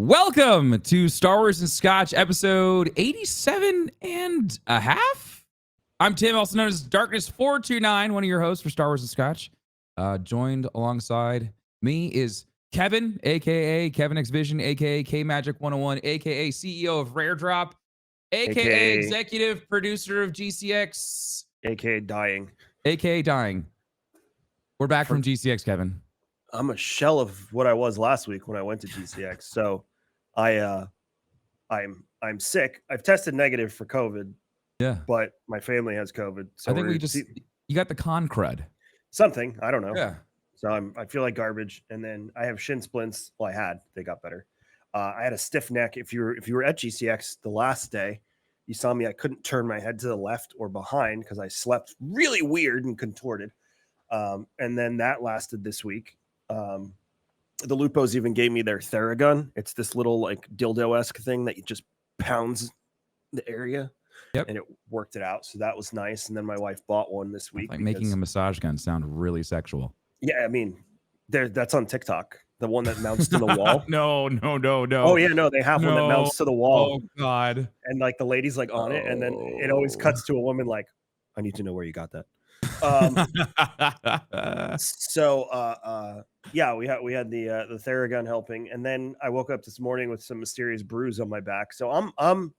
Welcome to Star Wars and Scotch, episode 87 and a half. I'm Tim, also known as Darkness429, one of your hosts for Star Wars and Scotch. Joined alongside me is Kevin, a.k.a. Kevin X Vision, a.k.a. K-Magic101, a.k.a. CEO of Rare Drop, a.k.a. executive producer of GCX, a.k.a. dying. a.k.a. dying. We're back from GCX, Kevin. I'm a shell of what I was last week when I went to GCX. So I'm sick. I've tested negative for COVID. Yeah. But my family has COVID. So I think you got the con crud. Something. I don't know. Yeah. So I feel like garbage. And then I have shin splints. Well, they got better. I had a stiff neck. If you were at GCX the last day, you saw me. I couldn't turn my head to the left or behind because I slept really weird and contorted. And then that lasted this week. The Lupos even gave me their Theragun. It's this little like dildo-esque thing that you just pounds the area. Yep. And it worked it out. So that was nice. And then my wife bought one this week. Like making a massage gun sound really sexual. Yeah, I mean, that's on TikTok. The one that mounts to the wall. No. Oh yeah, no, they have one that mounts to the wall. Oh God. And like the lady's like on it, and then it always cuts to a woman like, I need to know where you got that. Yeah, we had the Theragun helping, and then I woke up this morning with some mysterious bruise on my back. So I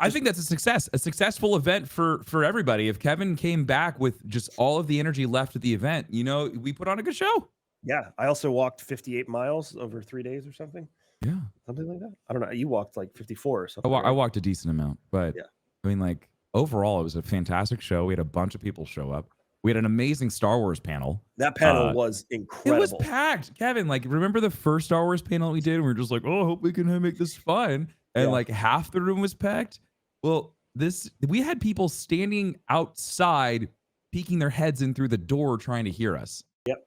think that's a successful event for everybody. If Kevin came back with just all of the energy left at the event, we put on a good show. Yeah, I also walked 58 miles over 3 days or something. Yeah, something like that. I don't know. You walked like 54 or something. I walked a decent amount, but yeah, I mean, like overall, it was a fantastic show. We had a bunch of people show up. We had an amazing Star Wars panel. That panel was incredible. It was packed. Kevin, like, remember the first Star Wars panel we did? And we were just like, oh, I hope we can make this fun. And like half the room was packed. Well, we had people standing outside, peeking their heads in through the door, trying to hear us. Yep.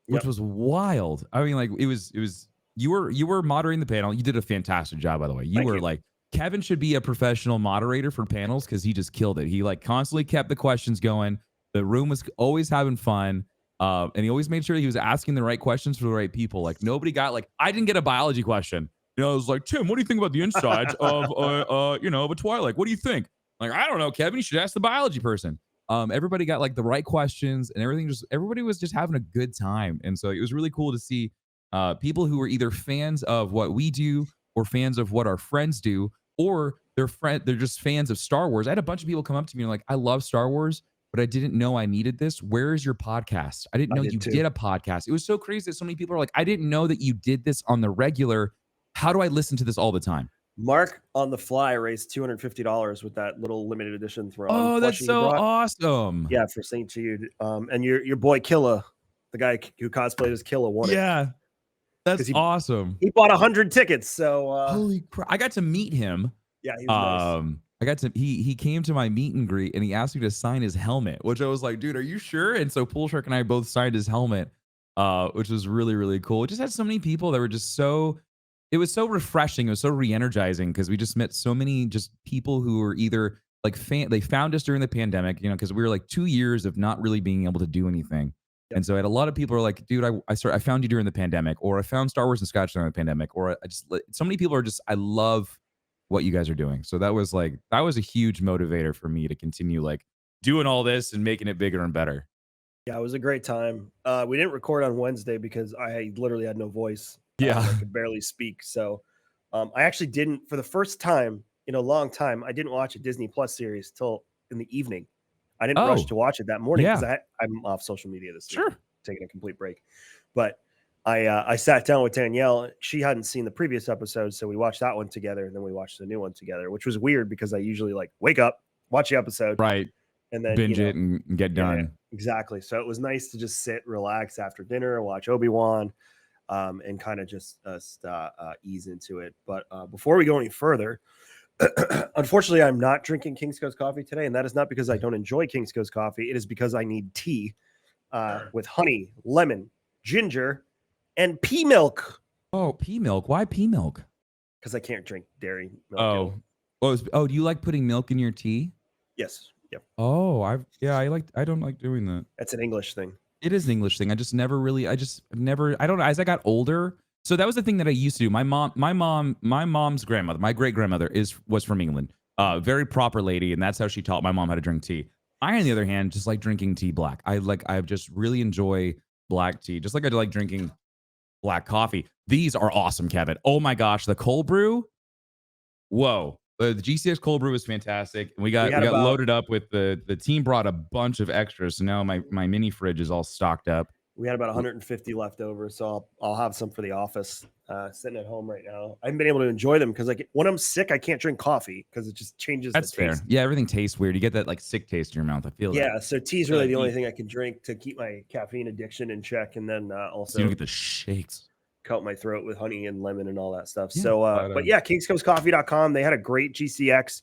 Which was wild. I mean, like it was. You were moderating the panel. You did a fantastic job, by the way. You were like, Kevin should be a professional moderator for panels because he just killed it. He like constantly kept the questions going. The room was always having fun. And he always made sure he was asking the right questions for the right people. Like nobody got I didn't get a biology question. It was like, Tim, what do you think about the insides of a Twi'lek? What do you think? Like, I don't know, Kevin, you should ask the biology person. Everybody got like the right questions and everything. Everybody was just having a good time. And so it was really cool to see people who were either fans of what we do or fans of what our friends do, or they're just fans of Star Wars. I had a bunch of people come up to me and like, I love Star Wars, but I didn't know I needed this. Where is your podcast? I didn't know you did a podcast. It was so crazy that so many people are like, I didn't know that you did this on the regular. How do I listen to this all the time? Mark on the fly raised $250 with that little limited edition throne. Oh, that's so awesome. Yeah, for St. Jude. And your boy Killa, the guy who cosplayed as Killa, won it. Yeah, that's awesome. He bought 100 tickets. So holy crap. I got to meet him. Yeah, he was nice. He came to my meet and greet and he asked me to sign his helmet, which I was like, dude, are you sure? And so Pool Shark and I both signed his helmet, which was really, really cool. It just had so many people that were just it was so refreshing. It was so re-energizing because we just met so many just people who were either like they found us during the pandemic, because we were like 2 years of not really being able to do anything. Yep. And so I had a lot of people were like, dude, I found you during the pandemic, or I found Star Wars and Scotch during the pandemic, or so many people are just, I love what you guys are doing. So that was a huge motivator for me to continue like doing all this and making it bigger and better. Yeah, it was a great time. We didn't record on Wednesday because I literally had no voice. Yeah. I could barely speak. So I actually didn't, for the first time in a long time, I didn't watch a Disney Plus series till in the evening. I didn't rush to watch it that morning because I'm off social media this week, taking a complete break. But I sat down with Danielle. She hadn't seen the previous episode, so we watched that one together, and then we watched the new one together, which was weird because I usually like wake up, watch the episode, right, and then binge it and get done. Yeah, exactly. So it was nice to just sit, relax after dinner, watch Obi-Wan, and kind of just ease into it. But before we go any further, unfortunately, I'm not drinking King's Coast coffee today, and that is not because I don't enjoy King's Coast coffee. It is because I need tea with honey, lemon, ginger, and pea milk. Oh, pea milk. Why pea milk? Because I can't drink dairy milk. Do you like putting milk in your tea? Yes. Yep. Oh, I don't like doing that. That's an English thing. It is an English thing. I don't know. As I got older, So that was the thing that I used to do. My mom's grandmother, my great grandmother was from England. Very proper lady, and that's how she taught my mom how to drink tea. I, on the other hand, just like drinking tea black. I just really enjoy black tea, just like I like drinking black coffee. These are awesome, Kevin. Oh my gosh, the cold brew. Whoa. The GCX cold brew is fantastic. And we got loaded up with the team brought a bunch of extras. So now my mini fridge is all stocked up. We had about 150 left over, so I'll have some for the office. Sitting at home right now. I haven't been able to enjoy them because like when I'm sick, I can't drink coffee because it just changes. That's the taste. fair. Yeah, everything tastes weird. You get that like sick taste in your mouth. I feel that. Yeah, so tea's really the only thing I can drink to keep my caffeine addiction in check, and then also you don't get the shakes. Coat my throat with honey and lemon and all that stuff. Yeah, So, but yeah, kingscoastcoffee.com. They had a great GCX.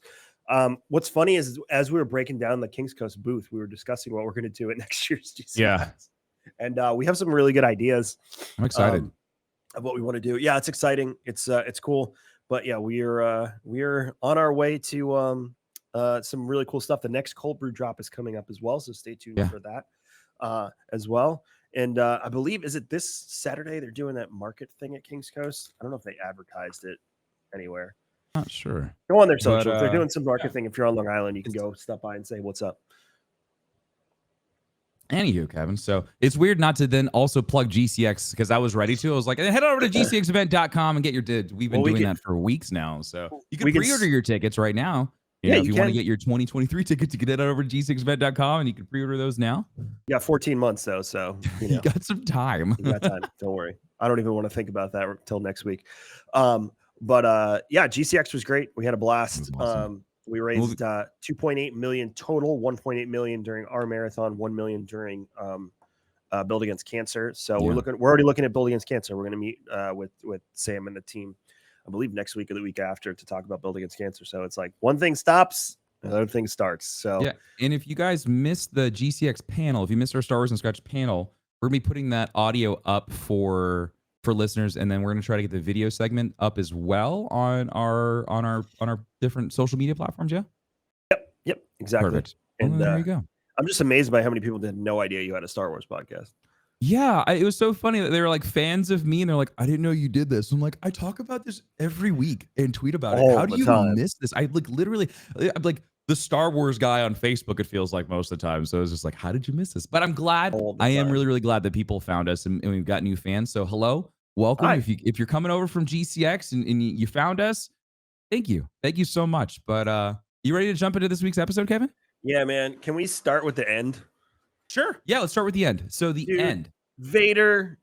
What's funny is as we were breaking down the Kings Coast booth, we were discussing what we're going to do at next year's GCX. Yeah. And we have some really good ideas. I'm excited of what we want to do. Yeah, it's exciting. It's cool. But yeah, we're on our way to some really cool stuff. The next cold brew drop is coming up as well, so stay tuned for that as well. And I believe, is it this Saturday they're doing that market thing at Kings Coast? I don't know if they advertised it anywhere. Not sure. Go on their social. If they're doing some market thing, if you're on Long Island, you can go stop by and say what's up. Anywho, Kevin. So it's weird not to then also plug GCX because I was ready to. I was like, head over to gcxevent.com and get your We've been doing that for weeks now. So you can pre-order your tickets right now. If you want to get your 2023 tickets, you can head over to gcxevent.com and you can pre-order those now. You got 14 months though, so you got some time. You got time. Don't worry. I don't even want to think about that until next week. But yeah, GCX was great. We had a blast. Awesome. We raised 2.8 million total, 1.8 million during our marathon, 1 million during Build Against Cancer. So we're already looking at Build Against Cancer. We're going to meet with Sam and the team, I believe next week or the week after, to talk about Build Against Cancer. So it's like one thing stops, another thing starts. So yeah. And if you guys missed the GCX panel, if you missed our Star Wars and Scotch panel, we're gonna be putting that audio up for listeners, and then we're gonna try to get the video segment up as well on our different social media platforms. Yeah. Yep. Exactly. Perfect. And there you go. I'm just amazed by how many people had no idea you had a Star Wars podcast. Yeah, it was so funny that they were like fans of me, and they're like, "I didn't know you did this." I'm like, "I talk about this every week and tweet about it. How do you miss this?" I like literally, I'm like the Star Wars guy on Facebook. It feels like most of the time. So it's just like, how did you miss this? But I'm glad. I am really, really glad that people found us and we've got new fans. So hello, welcome. Hi. If you're coming over from GCX and you found us, thank you so much. But you ready to jump into this week's episode, Kevin? Yeah, man. Can we start with the end? Sure. Yeah, let's start with the end. So the end. Vader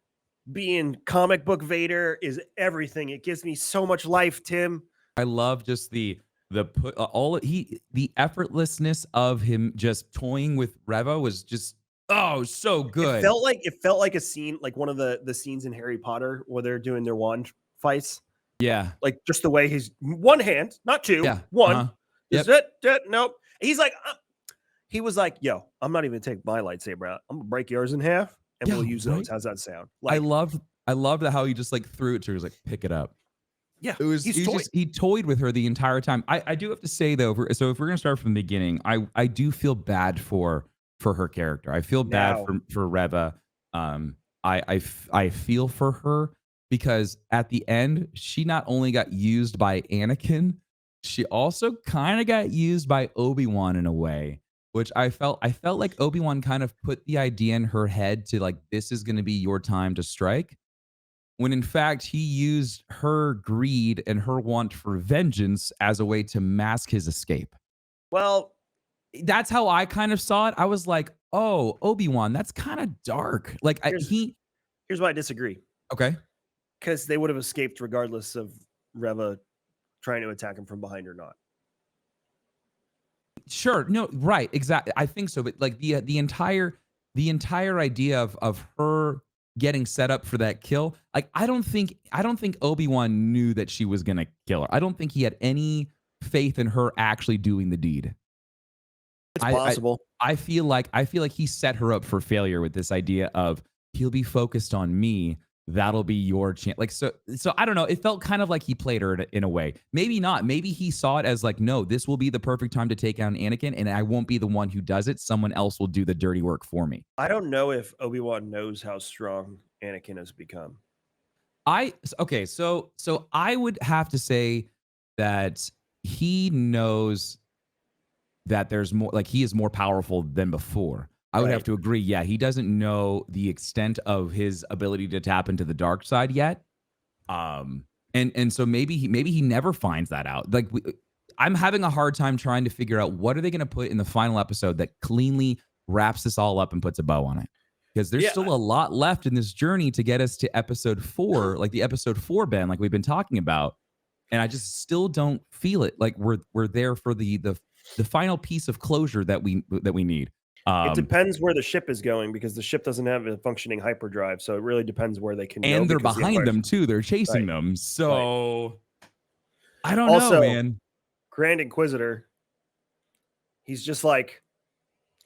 being comic book Vader is everything. It gives me so much life, Tim. I love just the effortlessness of him just toying with Reva was just so good. It felt like a scene, like one of the scenes in Harry Potter where they're doing their wand fights. Yeah. Like just the way he's one hand, not two, one. Is it? Nope. He's like, he was like, yo, I'm not even gonna take my lightsaber out. I'm gonna break yours in half and we'll use those. How's that sound? Like, I loved how he just like threw it to her. He was like, pick it up. Yeah. It was he toyed with her the entire time. I do have to say though, so if we're gonna start from the beginning, I do feel bad for her character. I feel bad for Reva. I feel for her because at the end, she not only got used by Anakin, she also kind of got used by Obi-Wan in a way, which I felt like Obi-Wan kind of put the idea in her head to like, this is going to be your time to strike. When in fact, he used her greed and her want for vengeance as a way to mask his escape. Well, that's how I kind of saw it. I was like, oh, Obi-Wan, that's kind of dark. Like here's why I disagree. Okay. Because they would have escaped regardless of Reva trying to attack him from behind or not. Sure. No, right. Exactly. I think so. But like the entire idea of her getting set up for that kill, like I don't think Obi-Wan knew that she was gonna kill her. I don't think he had any faith in her actually doing the deed. It's possible. I feel like he set her up for failure with this idea of he'll be focused on me. That'll be your chance. Like, so I don't know. It felt kind of like he played her in a way. Maybe not. Maybe he saw it as like, no, this will be the perfect time to take down Anakin, and I won't be the one who does it. Someone else will do the dirty work for me. I don't know if Obi-Wan knows how strong Anakin has become. Okay, so I would have to say that he knows that there's more, like, he is more powerful than before. I would have Right. to agree. Yeah, he doesn't know the extent of his ability to tap into the dark side yet. Um, and so maybe he never finds that out. Like, I'm having a hard time trying to figure out what are they going to put in the final episode that cleanly wraps this all up and puts a bow on it. Because there's Yeah. still a lot left in this journey to get us to episode 4, like the episode 4 Ben, like we've been talking about, and I just still don't feel it. Like we're there for the final piece of closure that we need. It Um, depends where the ship is going because the ship doesn't have a functioning hyperdrive. So it really depends where they can go and they're because the behind Empire's them too. They're chasing right. them. Right. So I don't know, Also, man. Grand Inquisitor, he's just like,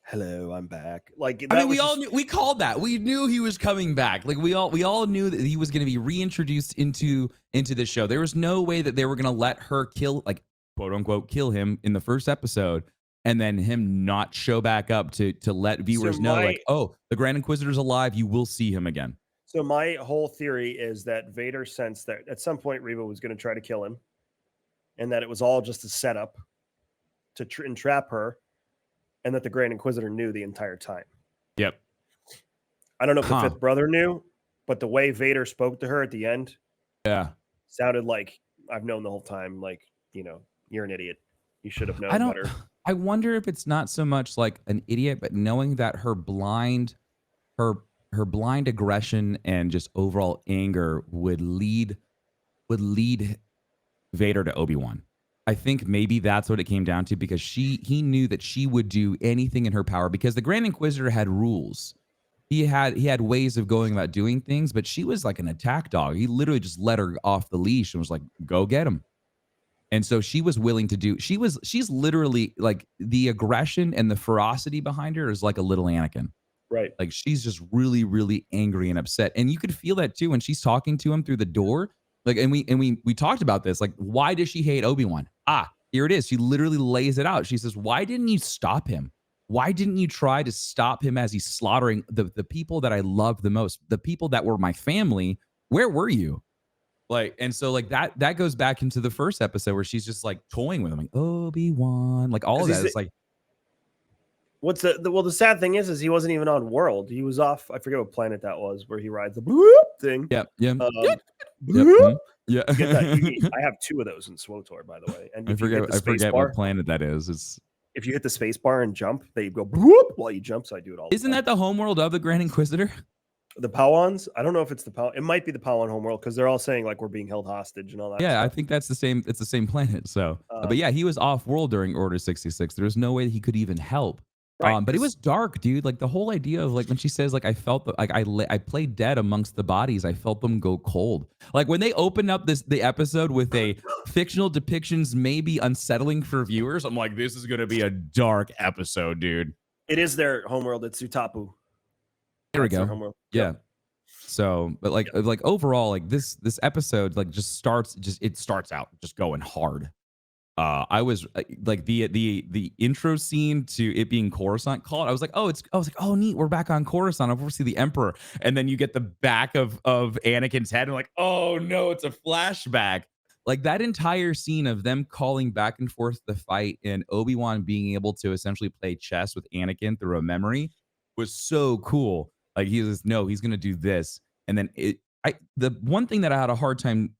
hello, I'm back. Like I that mean, was we all just knew, we called that. We knew he was coming back. Like we all knew that he was going to be reintroduced into the show. There was no way that they were going to let her kill, like, quote unquote, kill him in the first episode, and then him not show back up to let so viewers know, like, oh, the Grand Inquisitor's alive. You will see him again. so my whole theory is that Vader sensed that at some point Reva was going to try to kill him, and that it was all just a setup to entrap her, and that the Grand Inquisitor knew the entire time. Yep. I don't know if the Huh. fifth brother knew, but the way Vader spoke to her at the end Yeah. sounded like I've known the whole time. Like, you're an idiot. You should have I known don't. better. I wonder if it's not so much like an idiot, but knowing that her her blind aggression and just overall anger would lead Vader to Obi-Wan. I think maybe that's what it came down to, because he knew that she would do anything in her power, because the Grand Inquisitor had rules. He had ways of going about doing things, but she was like an attack dog. He literally just let her off the leash and was like, "Go get him." And so she was willing to do. She's literally like, the aggression and the ferocity behind her is like a little Anakin. Right. Like, she's just really, really angry and upset. And you could feel that too when she's talking to him through the door. Like, and we talked about this. Like, why does she hate Obi-Wan? Here it is. She literally lays it out. She says, "Why didn't you stop him? Why didn't you try to stop him as he's slaughtering the people that I love the most, the people that were my family? Where were you?" Like, and so like that goes back into the first episode where she's just like toying with him, like, Obi-Wan, like all of that. It's like, What's the sad thing is he wasn't even on world. He was off. I forget what planet that was where he rides the bloop thing. yeah, yeah, Bloop. yeah. Get that. I have 2 of those in SWOTOR, by the way. And if you hit the I space forget bar, what planet that is. It's if you hit the space bar and jump, they go bloop while you jump. So I do it all. Isn't that the homeworld of the Grand Inquisitor? The Powans? I don't know if it's the Pow. It might be the Powan homeworld because they're all saying like we're being held hostage and all that. Yeah, I stuff. think that's the same. It's the same planet. So, but yeah, he was off world during Order 66. There was no way he could even help. Right, But it was dark, dude. Like, the whole idea of, like, when she says, like, I felt like I played dead amongst the bodies. I felt them go cold. Like, when they opened up the episode with a fictional depictions maybe unsettling for viewers, I'm like, this is gonna be a dark episode, dude. It is their homeworld. It's Utapu. There we That's their go. homeworld. Yeah. Yep. So, but like overall, like this episode like just starts out just going hard. I was like the intro scene to it being Coruscant called. I was like, oh neat, we're back on Coruscant. I've see the Emperor, and then you get the back of Anakin's head, and like, oh no, it's a flashback. Like, that entire scene of them calling back and forth the fight and Obi-Wan being able to essentially play chess with Anakin through a memory was so cool. Like, he was, no, he's gonna do this, and then the one thing that I had a hard time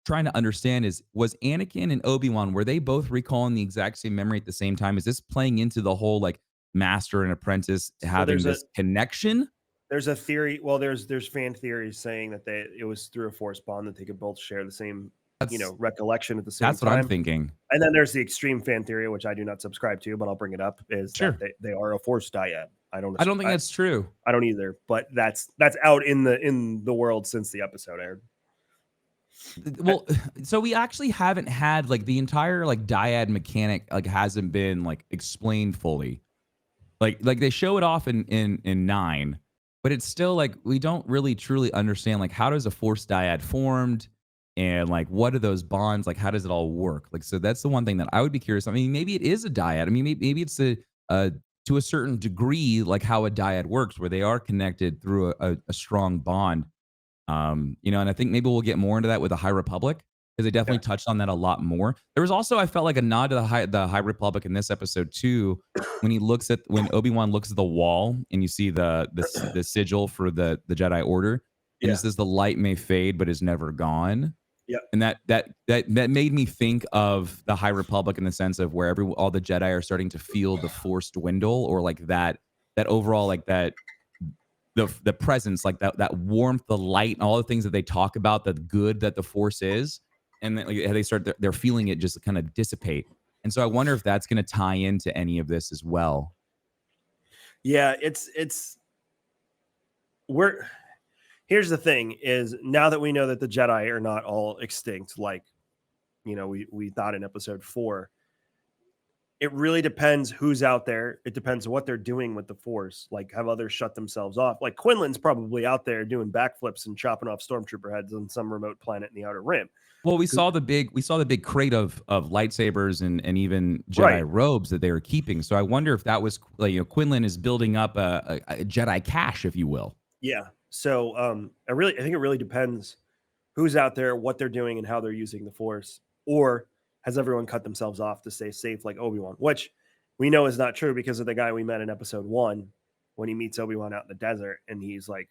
trying to understand is, was Anakin and Obi-Wan, were they both recalling the exact same memory at the same time? Is this playing into the whole like master and apprentice having this connection? There's a theory. Well, there's fan theories saying that it was through a force bond that they could both share the same, recollection at the same time. That's what I'm thinking. And then there's the extreme fan theory, which I do not subscribe to, but I'll bring it up, is Sure. that they are a force dyad. I don't think that's true. I don't either, but that's out in the world since the episode aired. Well, so we actually haven't had like the entire like dyad mechanic like hasn't been like explained fully. Like they show it off in 9, but it's still like we don't really truly understand like how does a force dyad formed, and like what are those bonds, like how does it all work? Like, so that's the one thing that I would be curious. I mean, maybe it is a dyad. I mean, maybe it's a to a certain degree like how a dyad works, where they are connected through a strong bond. And I think maybe we'll get more into that with the High Republic because they Okay. definitely touched on that a lot more. There was also, I felt like a nod to the High Republic in this episode too, when Obi-Wan looks at the wall and you see the sigil for the Jedi Order, and it Yeah. says the light may fade but is never gone. Yep. And that made me think of the High Republic in the sense of where all the Jedi are starting to feel the Force dwindle, or like that overall, like that the presence, like that warmth, the light, and all the things that they talk about, the good that the Force is, and then, like, they're feeling it just kind of dissipate. And so I wonder if that's going to tie into any of this as well. Yeah, we're here's the thing is now that we know that the Jedi are not all extinct, like we thought in episode 4, it really depends who's out there. It depends what they're doing with the Force. Like, have others shut themselves off? Like Quinlan's probably out there doing backflips and chopping off stormtrooper heads on some remote planet in the Outer Rim. Well, we saw the big crate of lightsabers and even Jedi Right. robes that they were keeping. So I wonder if that was, like, Quinlan is building up a Jedi cache, if you will. Yeah. So I think it really depends who's out there, what they're doing, and how they're using the Force. Or has everyone cut themselves off to stay safe, like Obi-Wan, which we know is not true because of the guy we met in episode 1 when he meets Obi-Wan out in the desert, and he's like,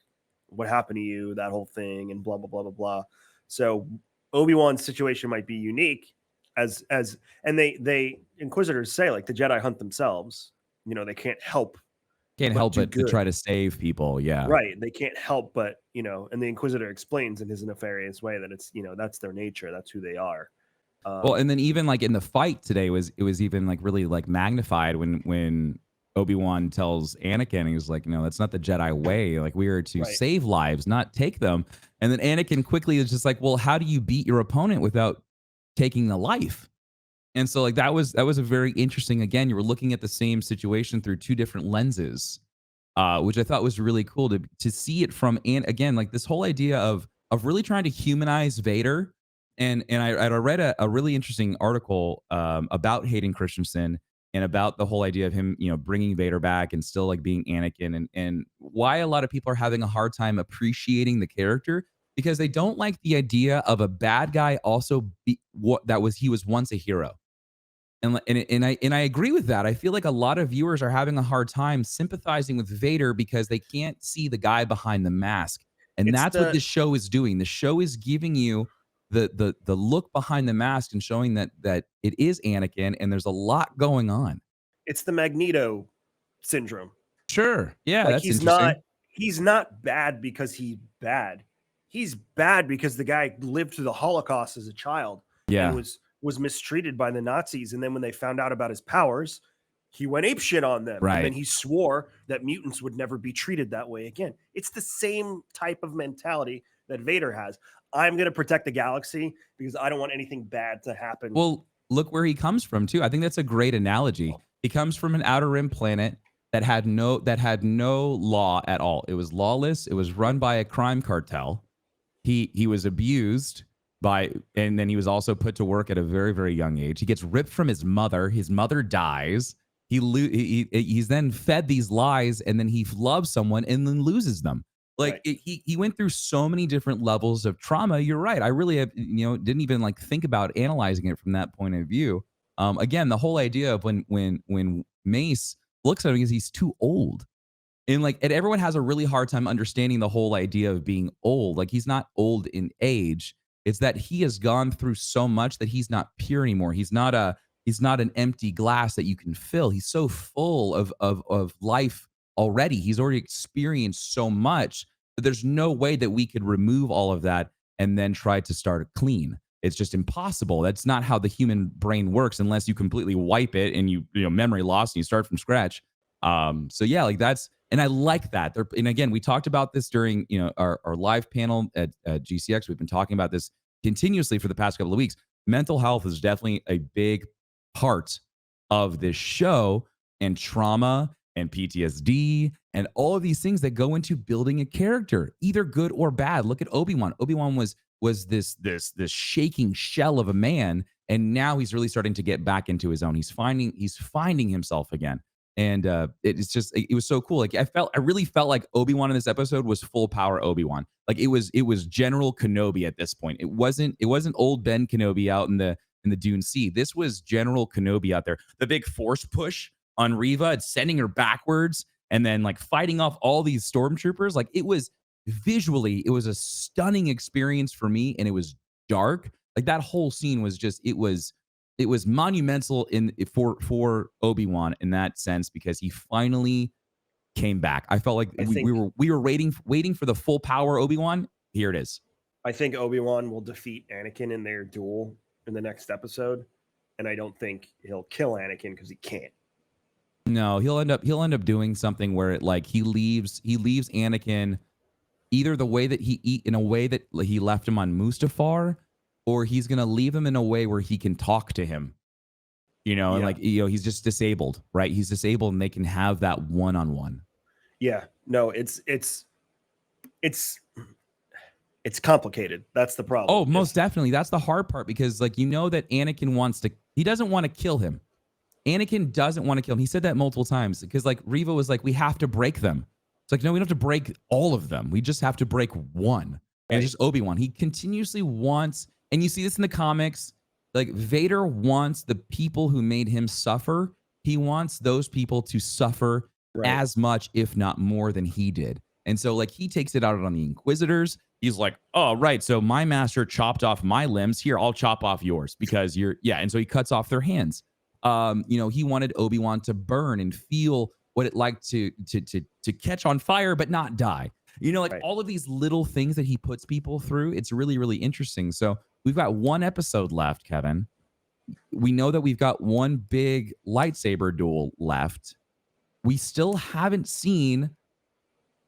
"What happened to you?" That whole thing, and blah blah blah blah blah. So Obi-Wan's situation might be unique, and they Inquisitors say, like, the Jedi hunt themselves. They can't help Can't but help do but to good. try to save people. Yeah. Right. They can't help but, and the Inquisitor explains in his nefarious way that it's, that's their nature. That's who they are. Well, Um, and then even like in the fight today, it was even like really like magnified when Obi-Wan tells Anakin, he was like, that's not the Jedi way. Like, we are to right. save lives, not take them. And then Anakin quickly is just like, well, how do you beat your opponent without taking the life? And so, like, that was a very interesting. Again, you were looking at the same situation through two different lenses, which I thought was really cool to see it from. And again, like, this whole idea of really trying to humanize Vader. And I read a really interesting article about Hayden Christensen and about the whole idea of him, bringing Vader back and still like being Anakin, and why a lot of people are having a hard time appreciating the character because they don't like the idea of a bad guy also be what that was he was once a hero. And I agree with that. I feel like a lot of viewers are having a hard time sympathizing with Vader because they can't see the guy behind the mask. And It's that's what the this show is doing. The show is giving you the look behind the mask and showing that it is Anakin and there's a lot going on. it's the Magneto syndrome. Sure. Yeah, Like, that's he's interesting. not bad because he's bad. He's bad because the guy lived through the Holocaust as a child and Yeah. was mistreated by the Nazis. And then when they found out about his powers, he went apeshit on them. And then Right. he swore that mutants would never be treated that way again. It's the same type of mentality that Vader has. I'm going to protect the galaxy because I don't want anything bad to happen. Well, look where he comes from too. I think that's a great analogy. He comes from an outer rim planet that had no law at all. It was lawless. It was run by a crime cartel. He was abused by, and then he was also put to work at a very very young age. He gets ripped from his mother. His mother dies. He's then fed these lies, and then he loves someone and then loses them. Like, Right. he went through so many different levels of trauma. You're right. I really have, didn't even like think about analyzing it from that point of view. Again, the whole idea of when Mace looks at him is he's too old. And everyone has a really hard time understanding the whole idea of being old. Like, he's not old in age. It's that he has gone through so much that he's not pure anymore. He's not an empty glass that you can fill. He's so full of life already. He's already experienced so much that there's no way that we could remove all of that and then try to start clean. It's just impossible. That's not how the human brain works unless you completely wipe it and memory loss and you start from scratch. So yeah, like that's, and I like that. And again, we talked about this during our live panel at GCX. We've been talking about this continuously for the past couple of weeks. Mental health is definitely a big part of this show, and trauma and PTSD and all of these things that go into building a character, either good or bad. Look at Obi-Wan. Obi-Wan was this shaking shell of a man, and now he's really starting to get back into his own. He's finding himself again. And it's just it was so cool. Like I really felt like Obi-Wan in this episode was full power Obi-Wan. Like it was General Kenobi at this point. It wasn't old Ben Kenobi out in the Dune Sea. This was General Kenobi out there. The big force push on Reva, it's sending her backwards and then like fighting off all these stormtroopers. Like it was visually, it was a stunning experience for me, and it was dark. Like that whole scene was just it was monumental for Obi-Wan in that sense, because he finally came back. I felt like we were waiting for the full power Obi-Wan. Here it is. I think Obi-Wan will defeat Anakin in their duel in the next episode, and I don't think he'll kill Anakin because he can't. No, he'll end up doing something where it like he leaves Anakin either the way that in a way that he left him on Mustafar, or he's gonna leave him in a way where he can talk to him. And like he's just disabled, right? He's disabled, and they can have that one-on-one. Yeah, no, it's complicated. That's the problem. Oh, most definitely. That's the hard part, because like that Anakin he doesn't want to kill him. Anakin doesn't want to kill him. He said that multiple times, because like Reva was like, we have to break them. It's like, no, we don't have to break all of them. We just have to break one. Right. And it's just Obi-Wan. He continuously wants, and you see this in the comics, like Vader wants the people who made him suffer. He wants those people to suffer as much, if not more, than he did. And so like he takes it out on the Inquisitors. He's like, oh, right. So my master chopped off my limbs. Here, I'll chop off yours because and so he cuts off their hands. He wanted Obi-Wan to burn and feel what it like to catch on fire but not die. All of these little things that he puts people through. It's really, really interesting. So we've got one episode left, Kevin. We know that we've got one big lightsaber duel left. We still haven't seen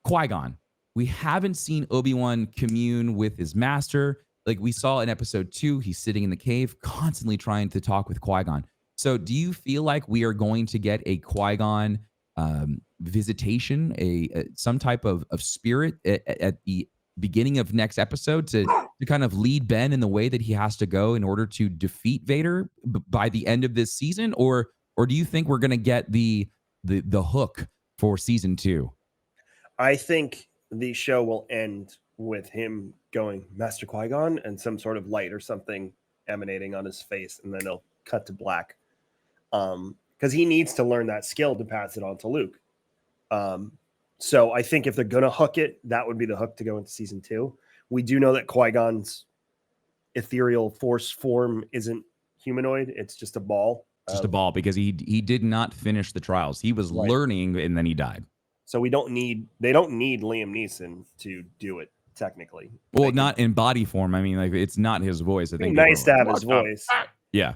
Qui-Gon. We haven't seen Obi-Wan commune with his master. Like we saw in episode 2, he's sitting in the cave constantly trying to talk with Qui-Gon. So do you feel like we are going to get a Qui-Gon visitation, some type of spirit at the beginning of next episode to kind of lead Ben in the way that he has to go in order to defeat Vader by the end of this season? Or do you think we're going to get the hook for season 2? I think the show will end with him going, Master Qui-Gon, and some sort of light or something emanating on his face, and then it'll cut to black. Because he needs to learn that skill to pass it on to Luke. So I think if they're going to hook it, that would be the hook to go into season 2. We do know that Qui-Gon's ethereal force form isn't humanoid. It's just a ball. Just a ball, because he did not finish the trials. He was learning, and then he died. So they don't need Liam Neeson to do it, technically. Well, not in body form. I mean, like it's not his voice. I think nice to have his voice. Yeah.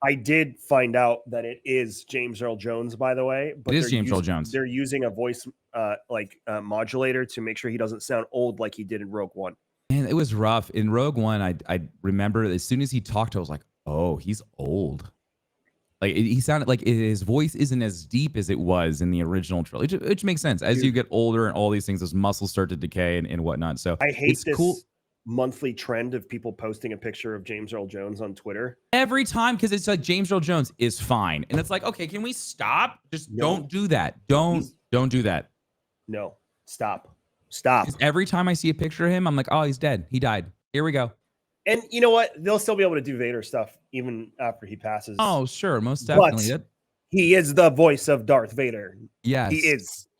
I did find out that it is James Earl Jones, by the way. But it is James Earl Jones. They're using a voice modulator to make sure he doesn't sound old like he did in Rogue One. Man, it was rough. In Rogue One, I remember as soon as he talked, I was like, oh, he's old. Like he sounded like his voice isn't as deep as it was in the original trilogy, which makes sense. As you get older and all these things, those muscles start to decay and whatnot. So I hate this monthly trend of people posting a picture of James Earl Jones on Twitter every time, because it's like James Earl Jones is fine, and it's like, okay, can we stop? Just don't do that. Don't do that. No, stop. Every time I see a picture of him, I'm like, oh, he's dead. He died. Here we go. And you know what? They'll still be able to do Vader stuff even after he passes. Oh, sure, most definitely. But he is the voice of Darth Vader. Yes,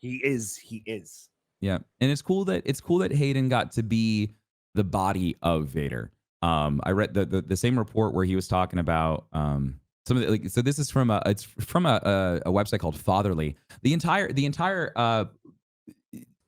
he is. Yeah, and it's cool that Hayden got to be the body of Vader. I read the same report where he was talking about some of the, so this is from a website called Fatherly. The entire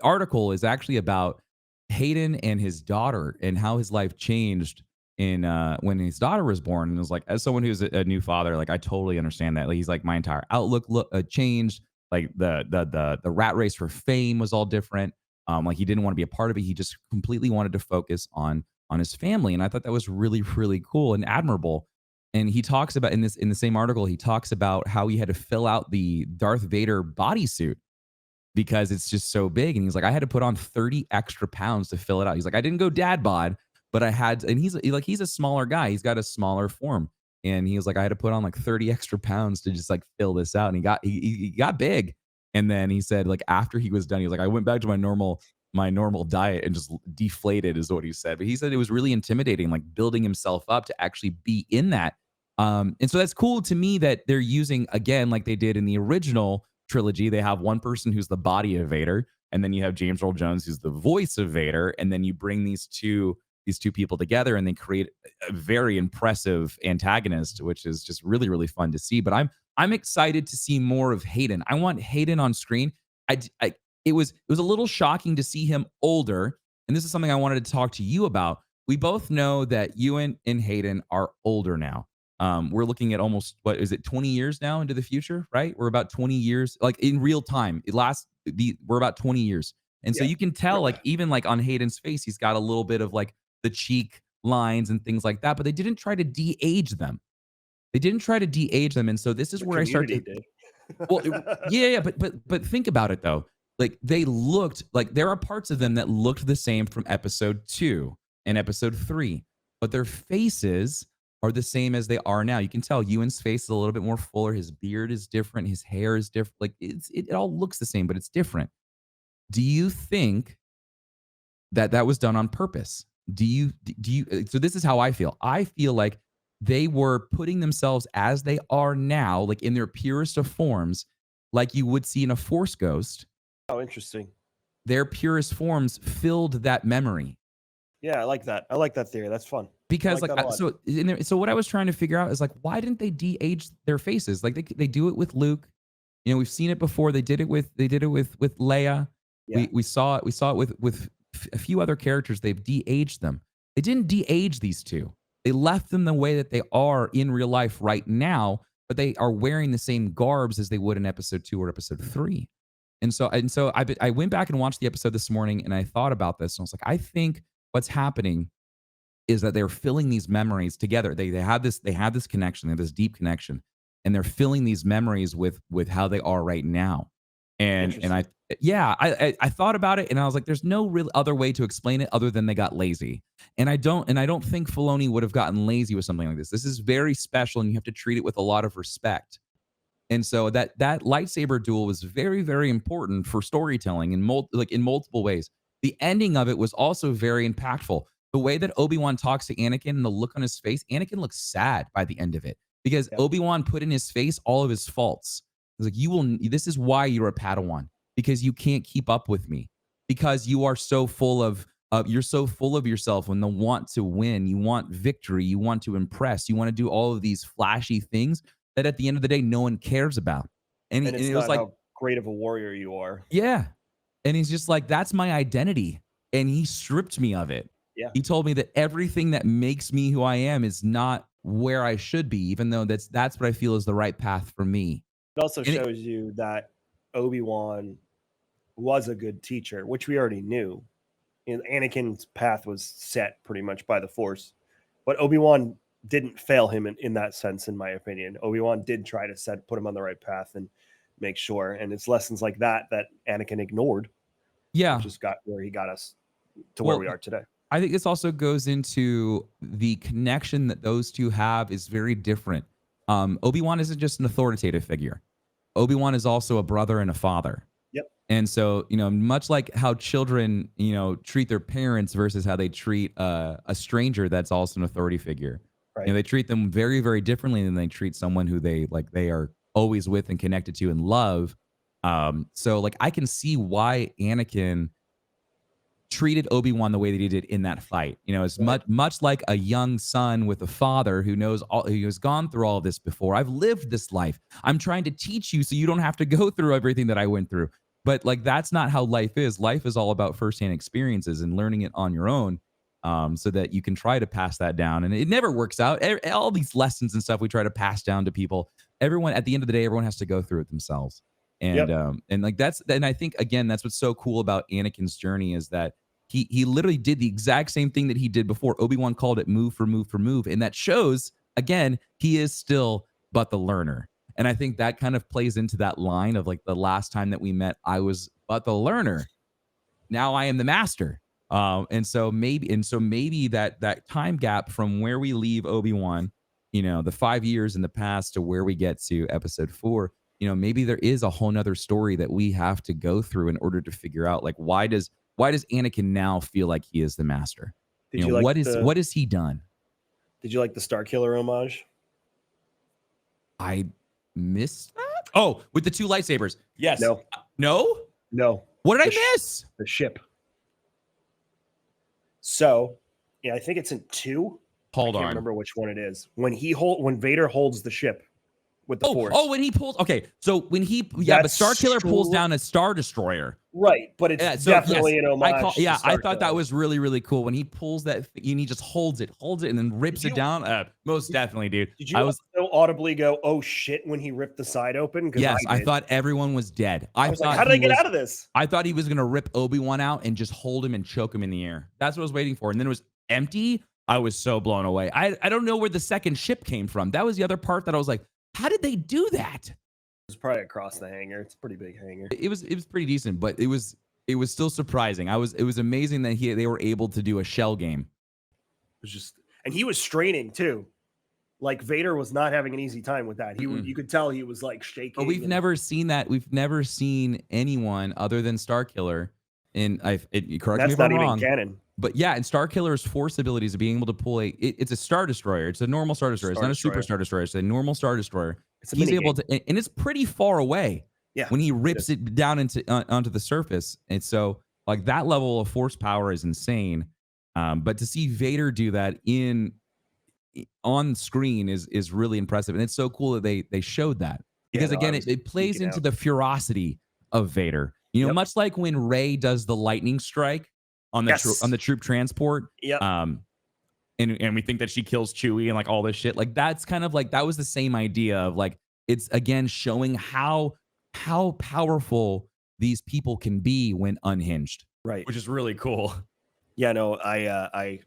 article is actually about Hayden and his daughter and how his life changed in when his daughter was born. And it was like, as someone who's a new father, like I totally understand that. Like, he's like, my entire outlook changed. Like the rat race for fame was all different. Like he didn't want to be a part of it. He just completely wanted to focus on his family. And I thought that was really, really cool and admirable. And he talks about in the same article, he talks about how he had to fill out the Darth Vader bodysuit because it's just so big. And he's like, I had to put on 30 extra pounds to fill it out. He's like, I didn't go dad bod, but I had, and he's a smaller guy. He's got a smaller form. and he was like, I had to put on like 30 extra pounds to just like fill this out. And he got big. And then he said, like, after he was done, he was like, I went back to my normal diet and just deflated, is what he said. But he said it was really intimidating, like building himself up to actually be in that. And so that's cool to me that they're using, again, like they did in the original trilogy. They have one person who's the body of Vader, and then you have James Earl Jones who's the voice of Vader, and then you bring these two people together and they create a very impressive antagonist, which is just really, really fun to see. But I'm excited to see more of Hayden. I want Hayden on screen. I it was a little shocking to see him older, and this is something I wanted to talk to you about. We both know that Ewan and Hayden are older now. We're looking at almost, what is it, 20 years now into the future, right? We're about 20 years, like in real time. We're about 20 years. And so Yeah. you can tell, like, even like on Hayden's face, he's got a little bit of like the cheek lines and things like that, but they didn't try to de-age them. They didn't try to de-age them. And so this is The where I start community to, did. well, yeah, yeah, but think about it though. Like they looked like there are parts of them that looked the same from episode 2 and episode 3, but their faces are the same as they are now. You can tell Ewan's face is a little bit more fuller, his beard is different, his hair is different. Like it all looks the same, but it's different. Do you think that that was done on purpose? Do you so this is how I feel. I feel like they were putting themselves as they are now, like in their purest of forms, like you would see in a force ghost. Oh, interesting. Their purest forms filled that memory. Yeah, I like that. I like that theory. That's fun. I Because like like that a lot. so what I was trying to figure out is like, why didn't they de-age their faces? Like they do it with Luke. You know, we've seen it before. They did it with Leia. Yeah. We saw it with a few other characters. They've de-aged them. They didn't de-age these two. They left them the way that they are in real life right now, but they are wearing the same garbs as they would in episode 2 or episode 3. And so I went back and watched the episode this morning, and I thought about this, and I was like, I think what's happening is that they're filling these memories together. They have this connection, they have this deep connection, and they're filling these memories with how they are right now. And Interesting. I thought about it, and I was like, there's no real other way to explain it other than they got lazy. And I don't think Filoni would have gotten lazy with something like this. This is very special, and you have to treat it with a lot of respect. And so that lightsaber duel was very, very important for storytelling in multiple ways. The ending of it was also very impactful. The way that Obi-Wan talks to Anakin and the look on his face, Anakin looks sad by the end of it because Yeah. Obi-Wan put in his face all of his faults. He's like, this is why you're a Padawan, because you can't keep up with me, because you are so full of you're so full of yourself and the want to win. You want victory. You want to impress. You want to do all of these flashy things that at the end of the day, no one cares about. And And it's it was not like, how great of a warrior you are. yeah. And he's just like, that's my identity. And he stripped me of it. Yeah. He told me that everything that makes me who I am is not where I should be, even though that's what I feel is the right path for me. It also And it, shows you that Obi-Wan was a good teacher, which we already knew. And Anakin's path was set pretty much by the Force. But Obi-Wan didn't fail him in that sense, in my opinion. Obi-Wan did try to put him on the right path and make sure. And it's lessons like that Anakin ignored, yeah. which just got where he got us to where Well, we are today. I think this also goes into the connection that those two have is very different. Obi-Wan isn't just an authoritative figure. Obi-Wan is also a brother and a father. Yep. And so, much like how children, treat their parents versus how they treat a stranger that's also an authority figure. Right. They treat them very, very differently than they treat someone who they are always with and connected to and love. So like I can see why Anakin treated Obi-Wan the way that he did in that fight. It's Right. much like a young son with a father who knows who has gone through all of this before. I've lived this life. I'm trying to teach you so you don't have to go through everything that I went through. But like that's not how life is. Life is all about firsthand experiences and learning it on your own, so that you can try to pass that down. And it never works out. All these lessons and stuff we try to pass down to people. Everyone at the end of the day, everyone has to go through it themselves. And Yep. and like and I think again that's what's so cool about Anakin's journey is that he literally did the exact same thing that he did before. Obi-Wan called it move for move for move, and that shows again he is still but the learner. And I think that kind of plays into that line of like the last time that we met, I was but the learner. Now I am the master. And so maybe that time gap from where we leave Obi-Wan the 5 years in the past to where we get to episode 4, maybe there is a whole nother story that we have to go through in order to figure out, like, why does Anakin now feel like he is the master? Did you like what has he done? Did you like the Star Killer homage? I missed that. Oh, with the 2 lightsabers. Yes. No. No. What did I miss? The ship. So, yeah, I think it's in 2. Hold I on. can't remember which one it is. When Vader holds the ship with the Force. Oh, when he pulls. Okay, so when but Star Killer pulls down a Star Destroyer. Right, but it's definitely an homage. I thought that was really, really cool when he pulls that and he just holds it, and then rips it down. Most definitely, dude. Did you also audibly go, "Oh shit," when he ripped the side open? Yes, I thought everyone was dead. I was like, how did I get out of this? I thought he was gonna rip Obi-Wan out and just hold him and choke him in the air. That's what I was waiting for, and then it was empty. I was so blown away. I don't know where the second ship came from. That was the other part that I was like, how did they do that? It was probably across the hangar. It's a pretty big hangar. It was pretty decent, but it was still surprising. It was amazing that they were able to do a shell game. It was just, and he was straining too. Like Vader was not having an easy time with that. You could tell he was like shaking. But we've never seen that. We've never seen anyone other than Starkiller. And correct me if I'm wrong. That's not even canon. But yeah, and Starkiller's force abilities of being able to pull it's a Star Destroyer. It's a normal Star Destroyer. It's not a Super Star Destroyer. It's a normal Star Destroyer. He's able to, and it's pretty far away. Yeah, when he rips it down onto the surface. And so, like, that level of force power is insane. But to see Vader do that on screen is really impressive, and it's so cool that they showed that, because again, it plays into the ferocity of Vader. Much like when Rey does the lightning strike on the troop transport. Yep. And we think that she kills Chewie and like all this shit. Like, that's kind of like, that was the same idea of like, it's again showing how powerful these people can be when unhinged. Right. Which is really cool. Yeah, no, I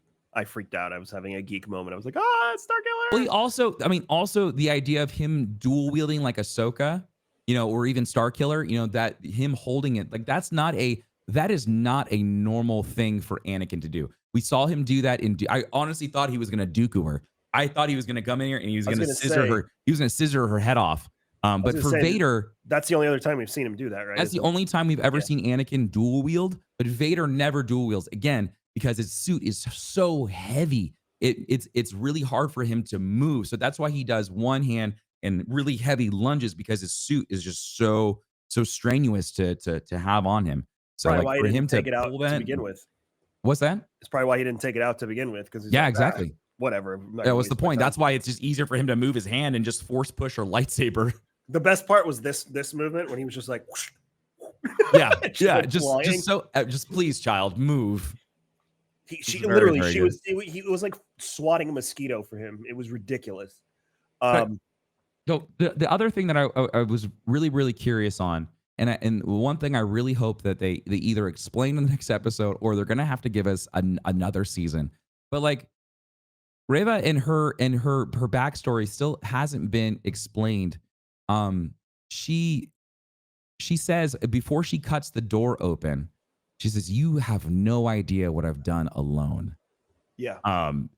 freaked out. I was having a geek moment. I was like, it's Starkiller. Well, also the idea of him dual wielding like Ahsoka, or even Starkiller, that him holding it, like, that is not a normal thing for Anakin to do. We saw him do that I honestly thought he was going to Dooku her. I thought he was going to come in here and he was going to scissor her. He was going to scissor her head off. But for Vader, that's the only other time we've seen him do that, right? That's the only time we've ever seen Anakin dual wield. But Vader never dual wields, again, because his suit is so heavy. It's really hard for him to move. So that's why he does one hand and really heavy lunges, because his suit is just so strenuous to have on him. So probably like for him to take it out to begin with. What's that? It's probably why he didn't take it out to begin with, because exactly. Whatever. That was the point. That's why it's just easier for him to move his hand and just force push her lightsaber. The best part was this movement when he was just like, whoosh, just please, child, move. She was like swatting a mosquito for him. It was ridiculous. So the other thing that I was really, really curious on, and one thing I really hope that they either explain in the next episode, or they're gonna have to give us another season. But like, Reva and her backstory still hasn't been explained. She says before she cuts the door open, she says, "You have no idea what I've done alone." Yeah.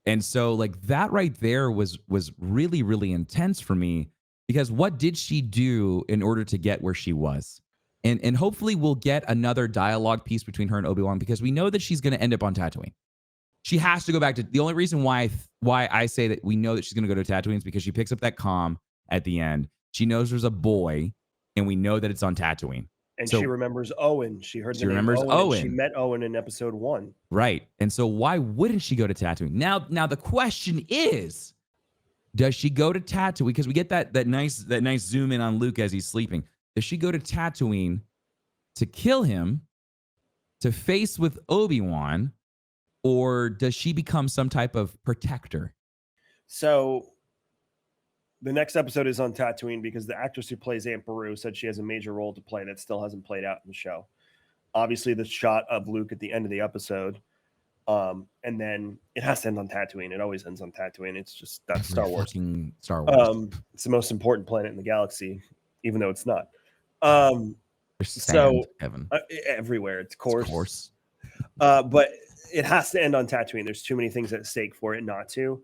And so like that right there was really, really intense for me, because what did she do in order to get where she was? And hopefully we'll get another dialogue piece between her and Obi-Wan, because we know that she's going to end up on Tattooine. She has to go back to, the only reason why I say that we know that she's going to go to Tattooine is because she picks up that comm at the end. She knows there's a boy, and we know that it's on Tatooine. And she remembers Owen. She remembers Owen. She met Owen in episode 1. Right. And so why wouldn't she go to Tatooine? Now the question is, does she go to Tatooine? Because we get that nice zoom in on Luke as he's sleeping. Does she go to Tatooine to kill him, to face with Obi-Wan, or does she become some type of protector? So the next episode is on Tattooine, because the actress who plays Aunt Beru said she has a major role to play that still hasn't played out in the show. Obviously, the shot of Luke at the end of the episode, and then it has to end on Tatooine. It always ends on Tatooine. It's just that's Star Wars. Star Wars. It's the most important planet in the galaxy, even though it's not. Sand, Evan. Everywhere, it's coarse. But it has to end on Tatooine. There's too many things at stake for it not to.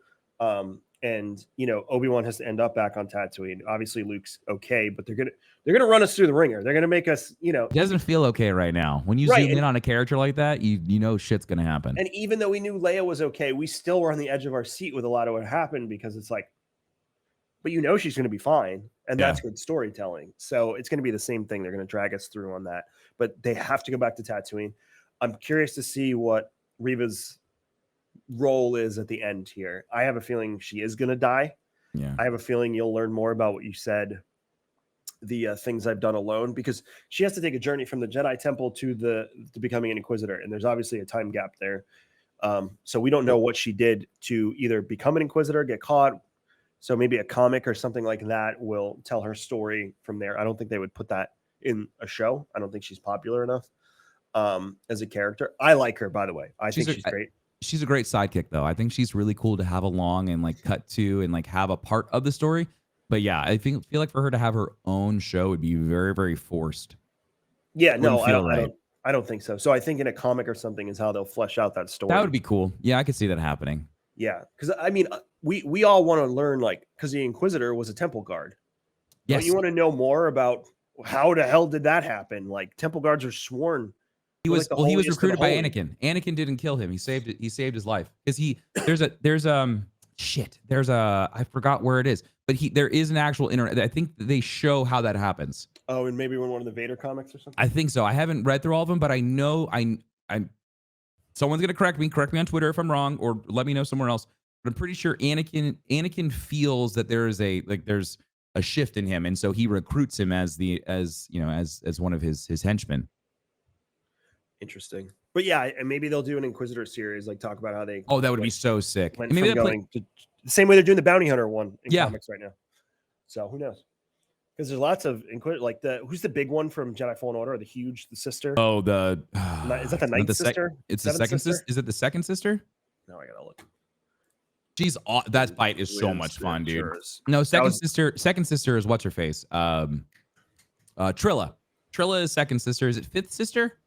and Obi-Wan has to end up back on Tatooine. Obviously, Luke's okay, but they're gonna run us through the ringer. They're gonna make us, It doesn't feel okay right now. When you right, zoom in on a character like that, you know shit's gonna happen. And even though we knew Leia was okay, we still were on the edge of our seat with a lot of what happened, because it's like, but she's going to be fine, and that's good storytelling. So it's going to be the same thing. They're going to drag us through on that, but they have to go back to Tatooine. I'm curious to see what Reva's role is at the end here. I have a feeling she is going to die. Yeah. I have a feeling you'll learn more about what you said, the things I've done alone, because she has to take a journey from the Jedi Temple to becoming an Inquisitor, and there's obviously a time gap there. So we don't know what she did to either become an Inquisitor, get caught. So maybe a comic or something like that will tell her story from there. I don't think they would put that in a show. I don't think she's popular enough as a character. I like her, by the way. I think she's great. She's a great sidekick, though. I think she's really cool to have along and like cut to and like have a part of the story. But yeah, I feel like for her to have her own show would be very, very forced. Yeah, no, I don't think so. So I think in a comic or something is how they'll flesh out that story. That would be cool. Yeah, I could see that happening. Yeah, because I mean, we all want to learn, like, because the Inquisitor was a temple guard. Yes. Don't you want to know more about how the hell did that happen? Like, temple guards are sworn. He was recruited by Anakin. Anakin didn't kill him. He saved his life. Because I forgot where it is, but there is an actual internet. I think they show how that happens. Oh, and maybe one of the Vader comics or something. I think so. I haven't read through all of them, but I know I'm someone's gonna correct me on Twitter if I'm wrong, or let me know somewhere else. But I'm pretty sure Anakin feels that there's a shift in him, and so he recruits him as one of his henchmen. Interesting. But yeah, and maybe they'll do an Inquisitor series, like talk about how they. Oh, that would be so sick. Maybe the same way they're doing the Bounty Hunter one in comics right now. So who knows? Because there's lots of Inquisitor, like who's the big one from Jedi Fallen Order? The sister. Oh, is that the ninth sister? It's the second sister. Is it the second sister? No, I gotta look. She's that fight is so much fun, dude. No, second sister is what's her face? Trilla. Trilla is second sister. Is it fifth sister?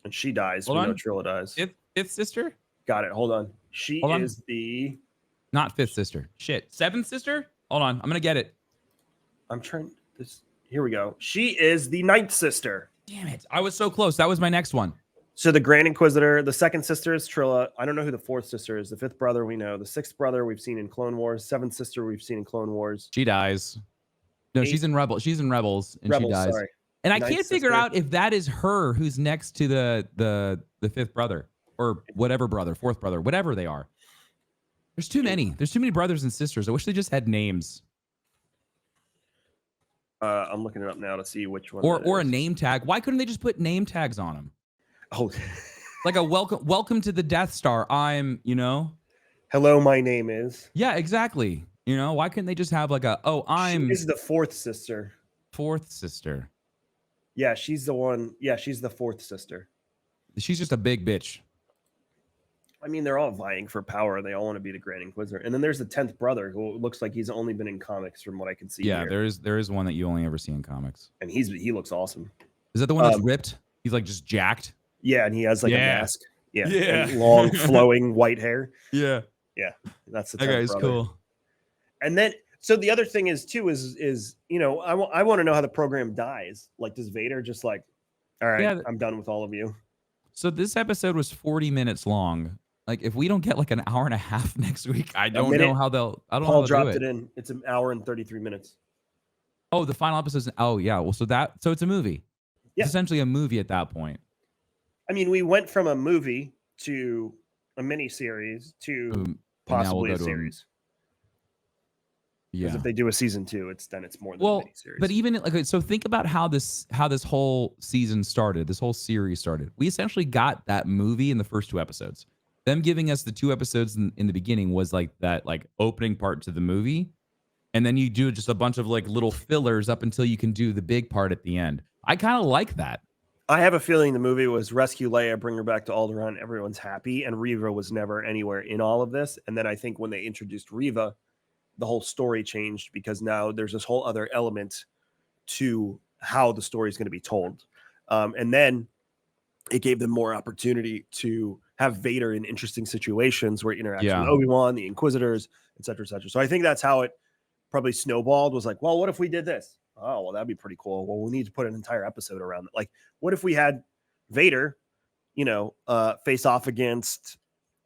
And she dies. We know Trilla dies. Fifth sister? Got it. Hold on. She is the not fifth sister. Shit. Seventh sister? Hold on. I'm gonna get it. I'm trying this. Here we go. She is the ninth sister. Damn it. I was so close. That was my next one. So the Grand Inquisitor, the second sister is Trilla. I don't know who the fourth sister is. The fifth brother we know. The sixth brother we've seen in Clone Wars. Seventh sister we've seen in Clone Wars. She dies. No, she's in Rebels. She's in Rebels, and she dies. Sorry. And I can't figure out if that is her who's next to the fifth brother or whatever brother, fourth brother, whatever they are. There's too many. There's too many brothers and sisters. I wish they just had names. I'm looking it up now to see which one. Or a name tag. Why couldn't they just put name tags on them? Oh, like a welcome to the Death Star. I'm, hello, my name is. Yeah, exactly. Why couldn't they just have like She is the fourth sister. Fourth sister. Yeah, she's the one. Yeah, she's the fourth sister. She's just a big bitch. I mean, they're all vying for power. They all want to be the Grand Inquisitor. And then there's the 10th brother, who looks like he's only been in comics from what I can see. Yeah, here. there is one that you only ever see in comics. And he looks awesome. Is that the one that's ripped? He's like just jacked. Yeah, and he has like a mask. Yeah. And long flowing white hair. Yeah. Yeah. That's the 10th that guy's brother. Cool. And then so the other thing is too is I want to know how the program dies. Like, does Vader just like, all right, I'm done with all of you? So this episode was 40 minutes long. Like, if we don't get like an hour and a half next week, I don't know how they'll. I don't know. Paul dropped it in. It's an hour and 33 minutes. Oh, the final episode. Oh yeah. Well, so it's a movie. Yeah. It's essentially a movie at that point. I mean, we went from a movie to a mini series to possibly a series. Yeah. Because if they do a season 2, it's more than a mini series. But even so think about how this whole season started. This whole series started. We essentially got that movie in the first 2 episodes. Them giving us the 2 episodes in the beginning was like that opening part to the movie. And then you do just a bunch of like little fillers up until you can do the big part at the end. I kind of like that. I have a feeling the movie was rescue Leia, bring her back to Alderaan, everyone's happy, and Reva was never anywhere in all of this. And then I think when they introduced Reva, the whole story changed because now there's this whole other element to how the story is going to be told. And then it gave them more opportunity to have Vader in interesting situations where he interacts with Yeah. Obi-Wan, the Inquisitors, et cetera, et cetera. So I think that's how it probably snowballed, was like, well, what if we did this? Oh, well, that'd be pretty cool. Well, we need to put an entire episode around it. Like, what if we had Vader, face off against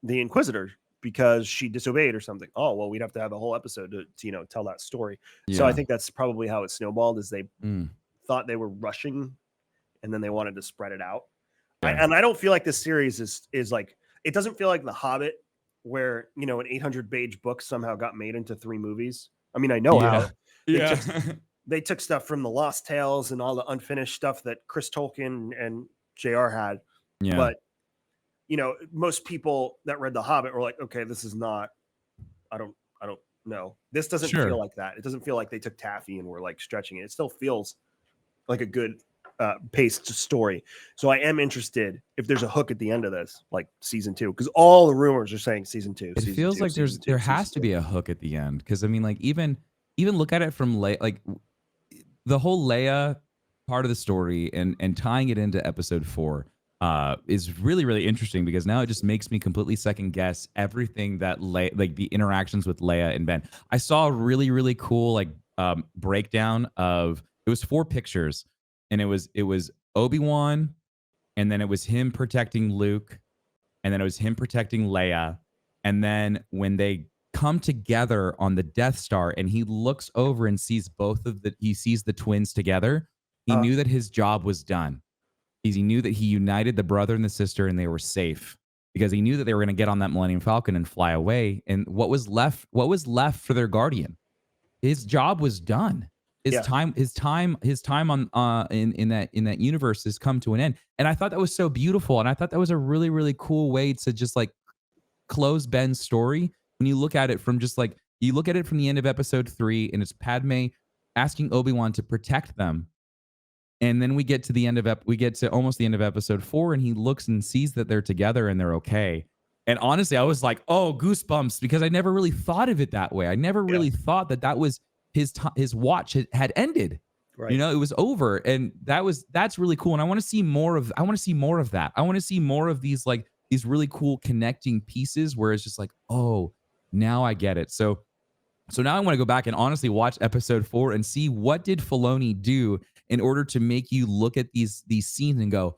the Inquisitor because she disobeyed or something? Oh, well, we'd have to have a whole episode to tell that story. So I Yeah. think that's probably how it snowballed, is they Mm. thought they were rushing and then they wanted to spread it out. Yeah. And I don't feel like this series is like, it doesn't feel like The Hobbit, where an 800-page book somehow got made into 3 movies. I mean, I know how Yeah. they Yeah. took they took stuff from the Lost Tales and all the unfinished stuff that Chris Tolkien and JR had, Yeah. but most people that read The Hobbit were like, okay, this is not. I don't know. This doesn't Sure. feel like that. It doesn't feel like they took Taffy and were like stretching it. It still feels like a good paced story. So I am interested if there's a hook at the end of this, like season 2, because all the rumors are saying season 2. It feels like there has to be a hook at the end, because I mean, like, even look at it from the whole Leia part of the story, and tying it into episode 4 is really, really interesting, because now it just makes me completely second guess everything that like the interactions with Leia and Ben. I saw a really, really cool breakdown of, it was 4 pictures, and it was Obi-Wan, and then it was him protecting Luke, and then it was him protecting Leia, and then when they come together on the Death Star and he looks over and sees he sees the twins together, he knew that his job was done. He knew that he united the brother and the sister and they were safe, because he knew that they were going to get on that Millennium Falcon and fly away. And what was left for their guardian? His job was done. His time on in that universe has come to an end. And I thought that was so beautiful. And I thought that was a really, really cool way to just like close Ben's story. When you look at it from you look at it from the end of episode 3, and it's Padme asking Obi-Wan to protect them. And then we get to almost the end of episode 4, and he looks and sees that they're together and they're okay. And honestly, I was like, oh, goosebumps, because I never really thought of it that way. I never really thought that was his watch had ended. Right. It was over. And that's really cool. And I want to see more of that. I want to see more of these really cool connecting pieces where it's just like, oh, now I get it. So now I want to go back and honestly watch episode 4 and see what did Filoni do in order to make you look at these scenes and go,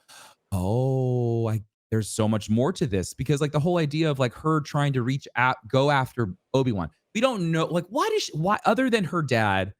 oh, there's so much more to this. Because like the whole idea of like her trying to go after Obi-Wan, we don't know, like, why other than her dad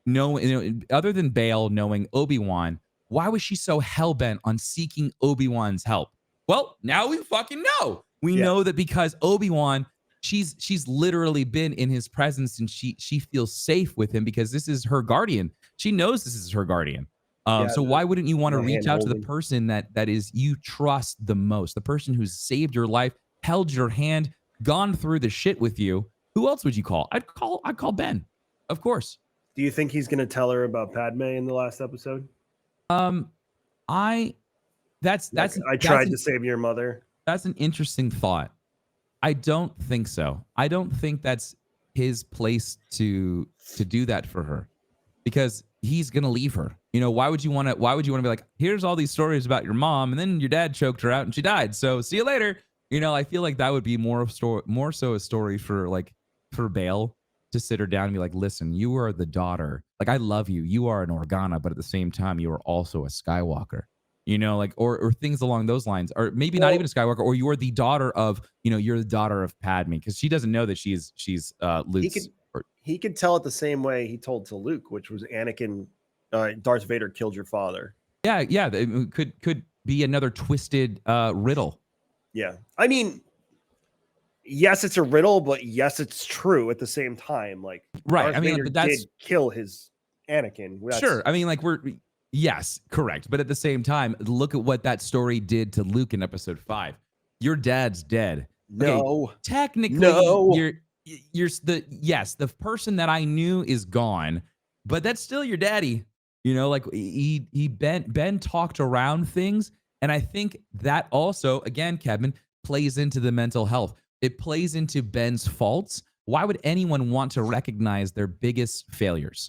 other than Bail knowing Obi-Wan, why was she so hell-bent on seeking Obi-Wan's help? Well, now we fucking know. We know that because Obi-Wan, she's literally been in his presence, and she feels safe with him because this is her guardian. She knows this is her guardian. So why wouldn't you want to reach out to the person that is you trust the most, the person who's saved your life, held your hand, gone through the shit with you? Who else would you call? I'd call Ben, of course. Do you think he's going to tell her about Padme in the last episode? I tried to save your mother. That's an interesting thought. I don't think so. I don't think that's his place to do that for her, because he's gonna leave her. Why would you want to be like, here's all these stories about your mom, and then your dad choked her out and she died, so see you later. I feel like that would be more so a story for Bail to sit her down and be like, listen, you are the daughter. Like, I love you. You are an Organa, but at the same time, you are also a Skywalker. Or things along those lines, or maybe not even a Skywalker, or you're the daughter of, you're the daughter of Padme, because she doesn't know that she's Luke's. He could tell it the same way he told to Luke, which was Anakin, Darth Vader killed your father. Yeah, it could be another twisted riddle. Yeah, I mean, yes, it's a riddle, but yes, it's true at the same time. Like, right? Darth Vader did kill his Anakin. Sure, I mean, like yes, correct. But at the same time, look at what that story did to Luke in episode 5. Your dad's dead. No. Okay, technically, no. You're the person that I knew is gone, but that's still your daddy. Ben talked around things, and I think that also, again, Kevin, plays into the mental health. It plays into Ben's faults. Why would anyone want to recognize their biggest failures?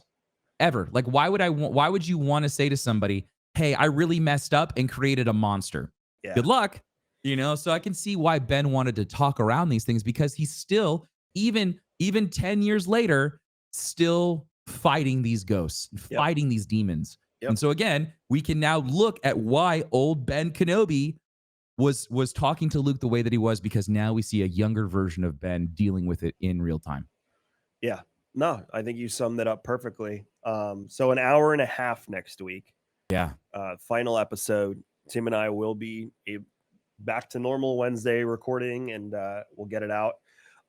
Ever. Like, why would you want to say to somebody, hey, I really messed up and created a monster? Yeah. Good luck. So I can see why Ben wanted to talk around these things, because he's still, even 10 years later, still fighting these ghosts, Yep. fighting these demons. Yep. And so again, we can now look at why old Ben Kenobi was talking to Luke the way that he was, because now we see a younger version of Ben dealing with it in real time. Yeah. No, I think you summed it up perfectly. So an hour and a half next week. Yeah. Final episode. Tim and I will be back to normal Wednesday recording, and we'll get it out.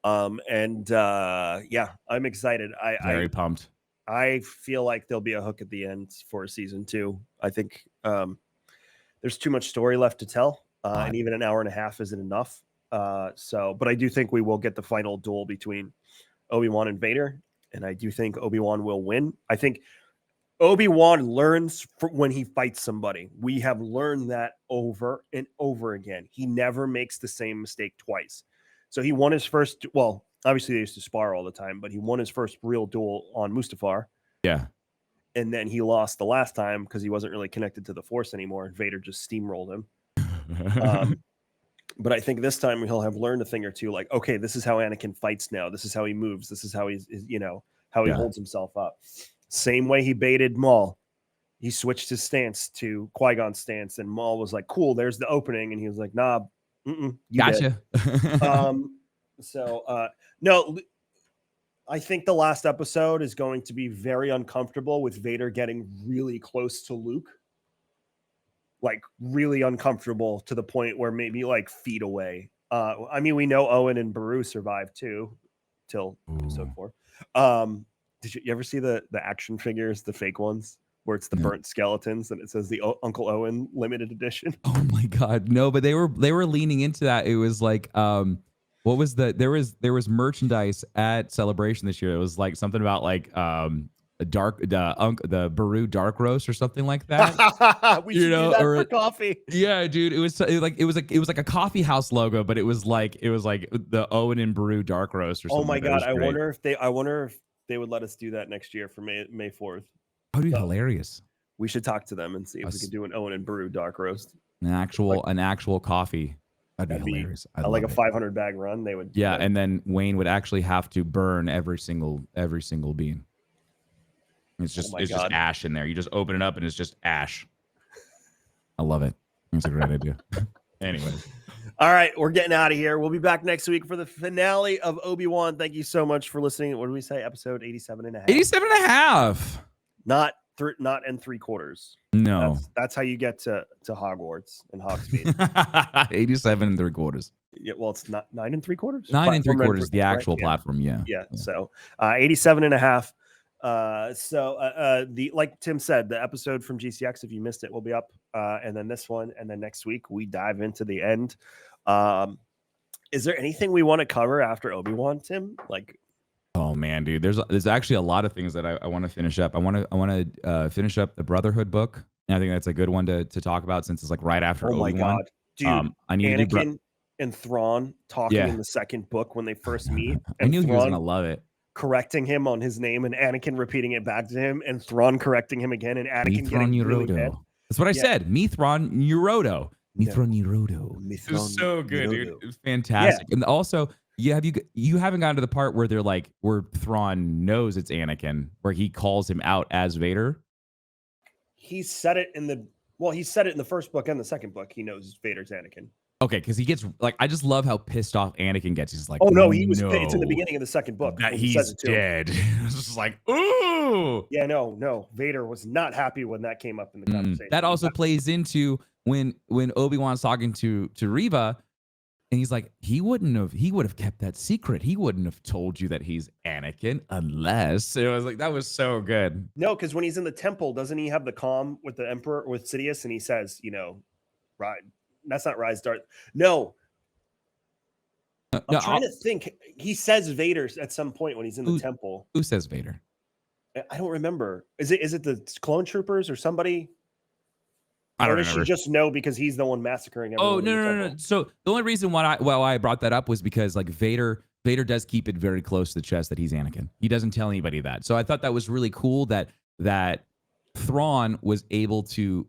Yeah, I'm excited. Very pumped. I feel like there'll be a hook at the end for season 2. I think there's too much story left to tell, and even an hour and a half isn't enough. But I do think we will get the final duel between Obi-Wan and Vader, and I do think Obi-Wan will win. I think Obi-Wan learns when he fights somebody. We have learned that over and over again. He never makes the same mistake twice. So he won his first, well, obviously they used to spar all the time, but he won his first real duel on Mustafar. Yeah. And then he lost the last time because he wasn't really connected to the Force anymore. Vader just steamrolled him. But I think this time he'll have learned a thing or two, like, okay, this is how Anakin fights now. This is how he moves. This is how he's, how he holds himself up. Same way he baited Maul. He switched his stance to Qui-Gon's stance, and Maul was like, cool, there's the opening. And he was like, nah, you gotcha. No, I think the last episode is going to be very uncomfortable, with Vader getting really close to Luke. Like really uncomfortable, to the point where maybe like feet away. I mean, we know Owen and Beru survived too, till episode 4. Did you ever see the action figures, the fake ones, where it's the burnt skeletons and it says the Uncle Owen limited edition? Oh my God, no! But they were leaning into that. It was like, what was there was merchandise at Celebration this year. It was like something about like the Beru dark roast or something like that. We should do that for coffee. Yeah, dude. It was like a coffee house logo, but it was like the Owen and Beru dark roast or something. Oh my God. I wonder if they would let us do that next year for May 4th. That would be hilarious. We should talk to them and see if we can do an Owen and Beru dark roast. An actual coffee. That'd be hilarious. Like a 500 bag run. They would. Yeah, and then Wayne would actually have to burn every single bean. It's just ash in there. You just open it up and it's just ash. I love it. It's a great idea. Anyway. All right, we're getting out of here. We'll be back next week for the finale of Obi-Wan. Thank you so much for listening. What did we say? Episode 87 and a half. 87 and a half. Not and 3/4. No. That's how you get to Hogwarts and Hogsmeade. 87 and 3/4. Yeah, well, it's not 9 and 3/4. 9 and 3/4, the actual platform. Yeah. So 87 and a half. Like Tim said, the episode from GCX, if you missed it, will be up. And then this one, and then next week we dive into the end. Is there anything we want to cover after Obi-Wan, Tim? Like, oh man, dude, there's actually a lot of things that I want to finish up. I want to finish up the Brotherhood book. And I think that's a good one to talk about, since it's like right after Obi-Wan. Oh my God, dude! I need Anakin and Thrawn talking in the second book when they first meet. I knew he was gonna love it. Correcting him on his name, and Anakin repeating it back to him, and Thrawn correcting him again, and Anakin getting really mad. That's what I said. Mithron Neurodo. Mithron Neurodo. It was so good, dude. It was fantastic. And also, you haven't gotten to the part where they're like, where Thrawn knows it's Anakin, where he calls him out as Vader. He said it in the first book and the second book. He knows Vader's Anakin. Okay, because he gets like, I just love how pissed off Anakin gets. He's like, oh no, it's in the beginning of the second book that he's dead. It's just like, ooh. Yeah, no. Vader was not happy when that came up in the conversation. That also plays into when Obi-Wan's talking to Reva, and he's like, he would have kept that secret. He wouldn't have told you that he's Anakin unless. It was like, that was so good. No, because when he's in the temple, doesn't he have the comm with the Emperor, with Sidious, and he says, right. That's not Rise Darth. No. I'm trying to think. He says Vader at some point when he's in the temple. Who says Vader? I don't remember. Is it the clone troopers or somebody? I don't remember. Or does she just know because he's the one massacring everyone? Oh, no. So the only reason why I brought that up was because like Vader does keep it very close to the chest that he's Anakin. He doesn't tell anybody that. So I thought that was really cool that Thrawn was able to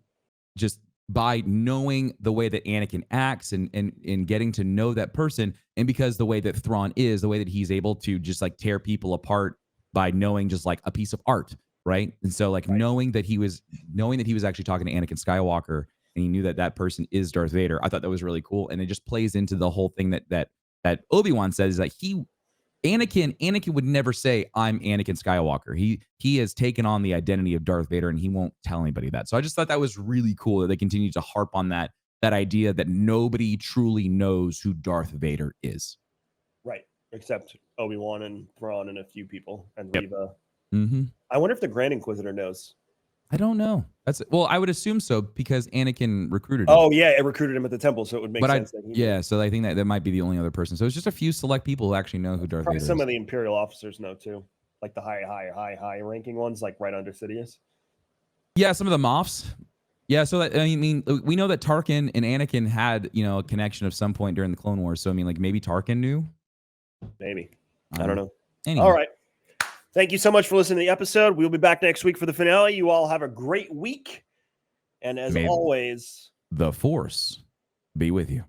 just by knowing the way that Anakin acts and getting to know that person, and because the way that Thrawn is, the way that he's able to just like tear people apart by knowing just like a piece of art, right? And so like Right. knowing that he was actually talking to Anakin Skywalker, and he knew that that person is Darth Vader. I thought that was really cool, and it just plays into the whole thing that Obi-Wan says, that Anakin would never say, I'm Anakin Skywalker. He has taken on the identity of Darth Vader, and he won't tell anybody that. So I just thought that was really cool that they continue to harp on that idea that nobody truly knows who Darth Vader is. Right. Except Obi-Wan and Thrawn and a few people and Yep. Reva. Mm-hmm. I wonder if the Grand Inquisitor knows. I don't know. Well, I would assume so because Anakin recruited him. Oh yeah, it recruited him at the temple, so it would make sense. So I think that might be the only other person. So it's just a few select people who actually know who Darth Vader is. Some of the Imperial officers know too, like the high ranking ones, like right under Sidious. Yeah, some of the Moffs. Yeah, so that, I mean, we know that Tarkin and Anakin had, a connection of some point during the Clone Wars. So I mean, like maybe Tarkin knew. Maybe. I don't know. Anyway. All right. Thank you so much for listening to the episode. We'll be back next week for the finale. You all have a great week. And as always, the Force be with you.